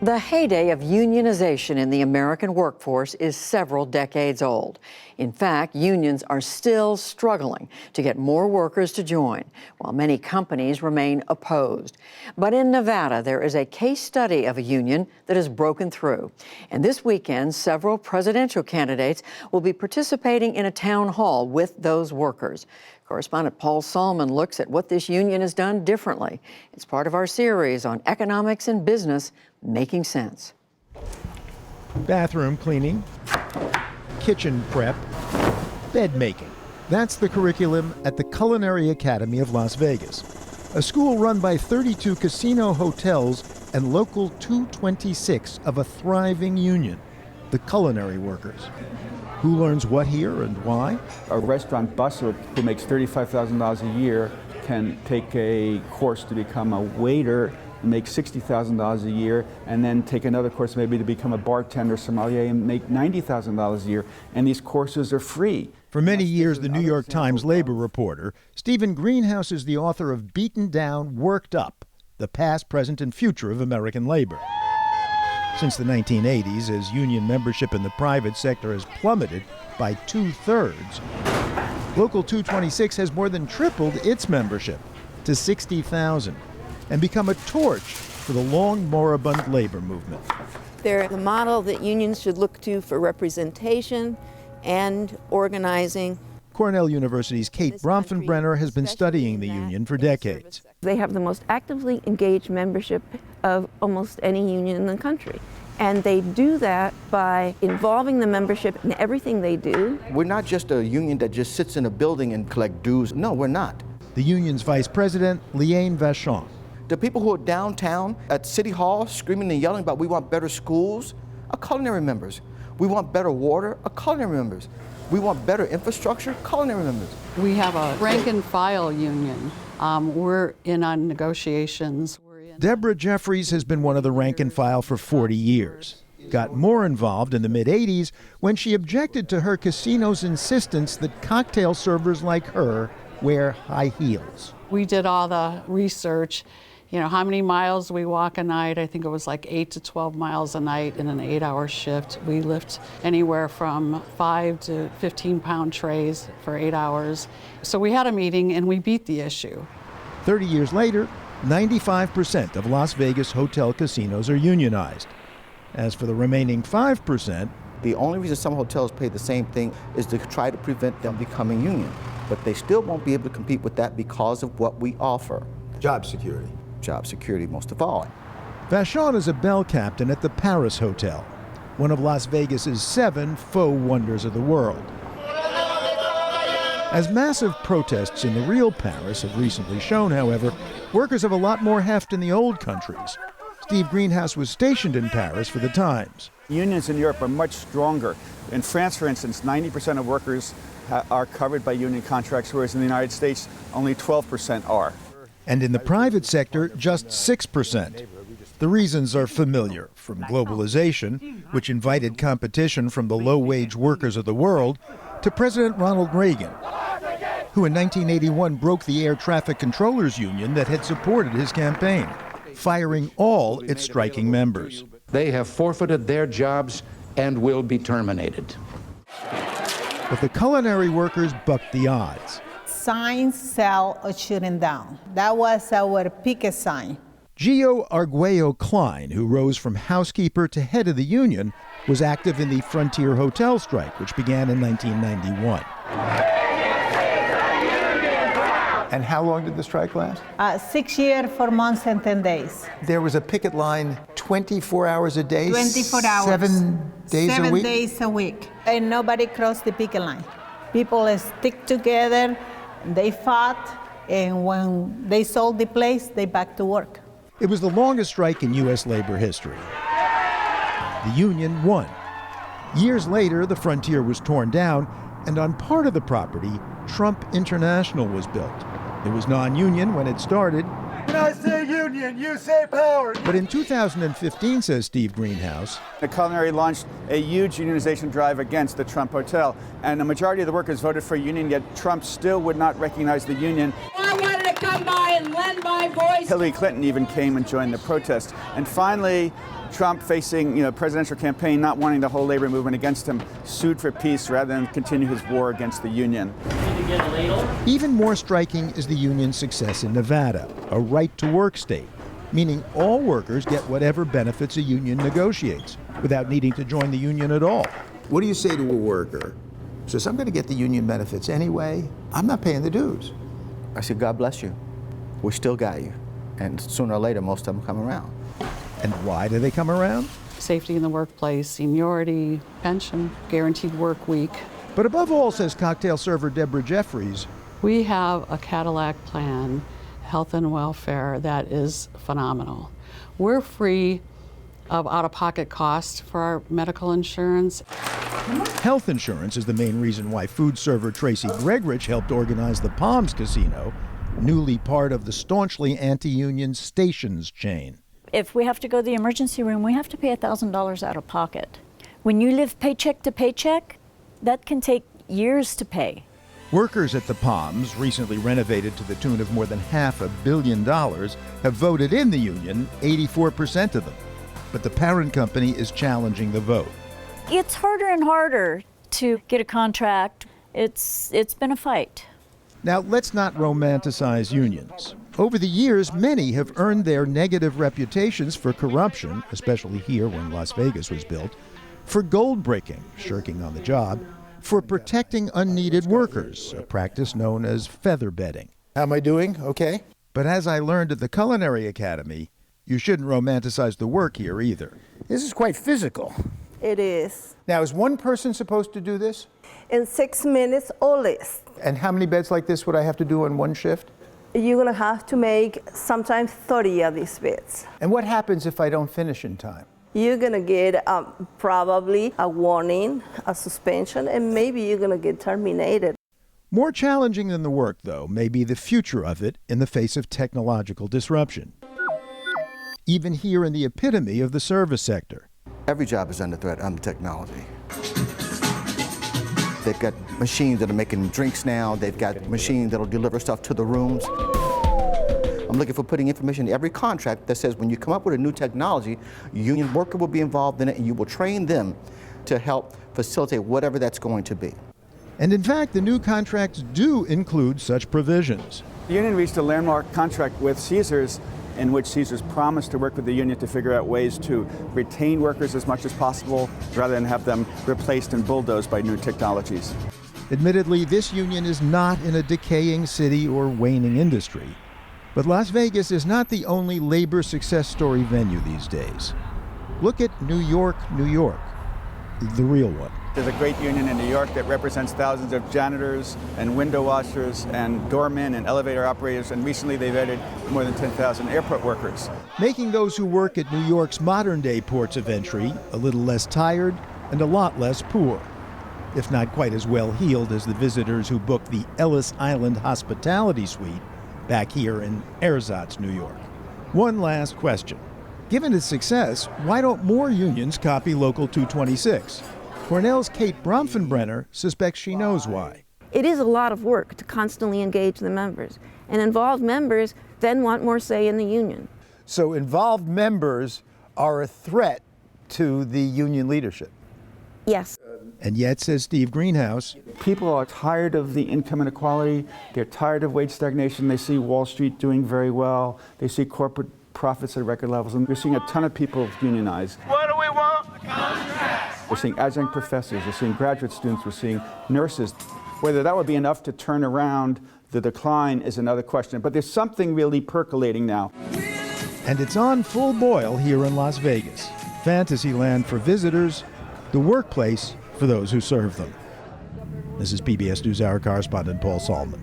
The heyday of unionization in the American workforce is several decades old. In fact, unions are still struggling to get more workers to join, while many companies remain opposed. But in Nevada, there is a case study of a union that has broken through. And this weekend, several presidential candidates will be participating in a town hall with those workers. Correspondent Paul Salmon looks at what this union has done differently. It's part of our series on economics and business making sense. Bathroom cleaning, kitchen prep, bed making. That's the curriculum at the Culinary Academy of Las Vegas, a school run by 32 casino hotels and Local 226 of a thriving union, the culinary workers. Who learns what here and why? A restaurant busser who makes $35,000 a year can take a course to become a waiter and make $60,000 a year, and then take another course maybe to become a bartender, sommelier, and make $90,000 a year. And these courses are free. For many years, the New York Times labor reporter, Stephen Greenhouse is the author of Beaten Down, Worked Up, The Past, Present, and Future of American Labor. Since the 1980s, as union membership in the private sector has plummeted by 2/3, Local 226 has more than tripled its membership to 60,000 and become a torch for the long moribund labor movement. They're the model that unions should look to for representation and organizing. Cornell University's Kate Bronfenbrenner has been studying the union for decades. They have the most actively engaged membership of almost any union in the country. And they do that by involving the membership in everything they do. We're not just a union that just sits in a building and collect dues. No, we're not. The union's vice president, Liane Vachon. The people who are downtown at City Hall screaming and yelling about we want better schools are culinary members. We want better water are culinary members. We want better infrastructure, culinary members. We have a rank and file union. We're in on negotiations. Deborah Jeffries has been one of the rank and file for 40 years. Got more involved in the mid-'80s when she objected to her casino's insistence that cocktail servers like her wear high heels. We did all the research, how many miles we walk a night. I think it was like 8 to 12 miles a night in an 8-hour shift. We lift anywhere from 5 to 15-pound trays for 8 hours. So we had a meeting and we beat the issue. 30 years later, 95% of Las Vegas hotel casinos are unionized. As for the remaining 5%, the only reason some hotels pay the same thing is to try to prevent them becoming union. But they still won't be able to compete with that because of what we offer. Job security. Job security most of all. Vachon is a bell captain at the Paris Hotel, one of Las Vegas's 7 faux wonders of the world. As massive protests in the real Paris have recently shown, however, workers have a lot more heft in the old countries. Steve Greenhouse was stationed in Paris for the Times. Unions in Europe are much stronger. In France, for instance, 90% of workers are covered by union contracts, whereas in the United States, only 12% are. And in the private sector, just 6%. The reasons are familiar, from globalization, which invited competition from the low-wage workers of the world, to President Ronald Reagan, who in 1981 broke the air traffic controllers union that had supported his campaign, firing all its striking members. They have forfeited their jobs and will be terminated. But the culinary workers bucked the odds. Signs sell or shutting down. That was our picket sign. Gio Arguello Klein, who rose from housekeeper to head of the union, was active in the Frontier Hotel strike, which began in 1991. And how long did the strike last? 6 years, 4 months, and 10 days. There was a picket line 24 hours a day? 24 hours. 7 days a week? 7 days a week. And nobody crossed the picket line. People stick together, they fought, and when they sold the place, they back to work. It was the longest strike in U.S. labor history. The union won. Years later, the Frontier was torn down, and on part of the property, Trump International was built. It was non-union when it started. When I say union, you say power. But in 2015, says Steve Greenhouse, The culinary launched a huge unionization drive against the Trump Hotel, and the majority of the workers voted for a union, yet Trump still would not recognize the union. I wanted to come by and lend my voice. Hillary Clinton even came and joined the protest. And finally, Trump, facing presidential campaign, not wanting the whole labor movement against him, sued for peace rather than continue his war against the union. Even more striking is the union's success in Nevada, a right-to-work state, meaning all workers get whatever benefits a union negotiates without needing to join the union at all. What do you say to a worker who says, I'm going to get the union benefits anyway, I'm not paying the dues? I said, God bless you. We still got you. And sooner or later, most of them come around. And why do they come around? Safety in the workplace, seniority, pension, guaranteed work week. But above all, says cocktail server Deborah Jeffries, We have a Cadillac plan, health and welfare, that is phenomenal. We're free of out-of-pocket costs for our medical insurance. Health insurance is the main reason why food server Tracy Gregorich helped organize the Palms Casino, newly part of the staunchly anti-union Stations chain. If we have to go to the emergency room, we have to pay $1,000 out of pocket. When you live paycheck to paycheck, that can take years to pay. Workers at the Palms, recently renovated to the tune of more than $500 million, have voted in the union, 84% of them. But the parent company is challenging the vote. It's harder and harder to get a contract. It's been a fight. Now, let's not romanticize unions. Over the years, many have earned their negative reputations for corruption, especially here when Las Vegas was built, for gold breaking, shirking on the job, for protecting unneeded workers, a practice known as feather bedding. How am I doing? Okay. But as I learned at the Culinary Academy, you shouldn't romanticize the work here either. This is quite physical. It is. Now, is one person supposed to do this? In 6 minutes or less. And how many beds like this would I have to do in one shift? You're going to have to make sometimes 30 of these beds. And what happens if I don't finish in time? You're going to get probably a warning, a suspension, and maybe you're going to get terminated. More challenging than the work, though, may be the future of it in the face of technological disruption. Even here in the epitome of the service sector. Every job is under threat under technology. They've got machines that are making drinks now. They've got machines that'll deliver stuff to the rooms. I'm looking for putting information in every contract that says when you come up with a new technology, union worker will be involved in it and you will train them to help facilitate whatever that's going to be. And in fact, the new contracts do include such provisions. The union reached a landmark contract with Caesars in which Caesars promised to work with the union to figure out ways to retain workers as much as possible rather than have them replaced and bulldozed by new technologies. Admittedly, this union is not in a decaying city or waning industry. But Las Vegas is not the only labor success story venue these days. Look at New York, New York, the real one. There's a great union in New York that represents thousands of janitors and window washers and doormen and elevator operators, and recently they've added more than 10,000 airport workers. Making those who work at New York's modern-day ports of entry a little less tired and a lot less poor, if not quite as well-heeled as the visitors who booked the Ellis Island Hospitality Suite back here in Ersatz, New York. One last question. Given its success, why don't more unions copy Local 226? Cornell's Kate Bromfenbrenner suspects she knows why. It is a lot of work to constantly engage the members, and involved members then want more say in the union. So involved members are a threat to the union leadership. Yes. And yet, says Steve Greenhouse, people are tired of the income inequality. They're tired of wage stagnation. They see Wall Street doing very well. They see corporate profits at record levels. And we're seeing a ton of people unionize. What do we want? Contracts. We're seeing adjunct professors. We're seeing graduate students. We're seeing nurses. Whether that would be enough to turn around the decline is another question. But there's something really percolating now. And it's on full boil here in Las Vegas. Fantasyland for visitors, the workplace for those who serve them. This is PBS NewsHour correspondent Paul Salman.